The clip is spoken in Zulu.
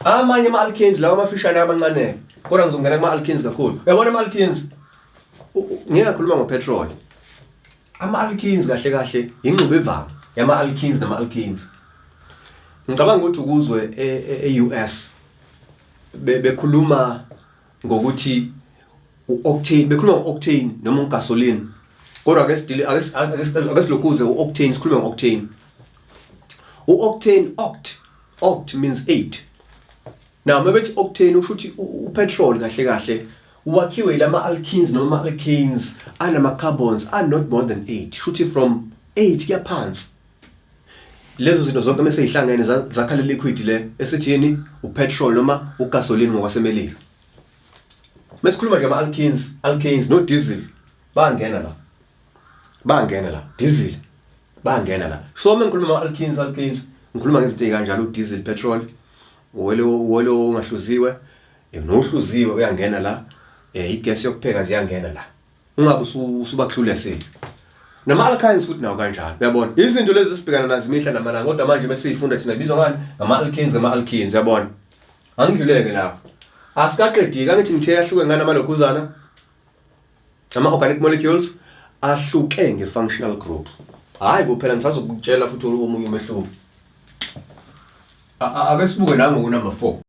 amanye ama-alkanes lawa amafishane amancane kodwa ngizongena kuma-alkanes kakhulu. Uyabona ama-alkanes ngiyakhuluma ngopetrol. Ama-alkanes kahle kahle ingxube evanga yama-alkanes nama-alkanes. Ngicabanga ukuthi ukuzwe e-US bekhuluma ngokuthi u-octane, bekhuluma ngo-octane noma ugasoline. Kodwa ake silokuze u-octane, sikhuluma ngo-octane. U-octane, oct means 8. Now mabethi octane usho ukuthi upetrol kahle kahle wakhiwe lama-alkenes noma ama-alkanes anama-carbons are not more than 8. Shuthi from 8 kuya phansi. Lezo zinto zonke mase zihlangene zakha le liquid le esithi yini upetrol noma ugasoline ngokwasemelika. Mesikhuluma nje ama-alkanes no diesel bangena la. Diesel bangena la. So mengikhuluma ama-alkanes ngikhuluma ngezinto kanjalo u-diesel, petrol, wolo ongahluziwe, nohluziwe uyangena la, igas yokupheka ziyangena la. Ungabe usubakhulula sini. Nama-alkanes futhi nawo kanjalo. Uyabona? Izinto lezi sibhekana nazo imihla namalanga kodwa manje mesifunda thina bizwa ngani ngama-alkanes uyabona? Angidluleke lapho. Asikaqediki angithi ngithe yahluke ngana amalokhuzana. Ama-organic molecules ahluke nge-functional group. Hayi kuphela ngisazokutshela futhi omunye umehluko. Ake sibuke nango ku number 4.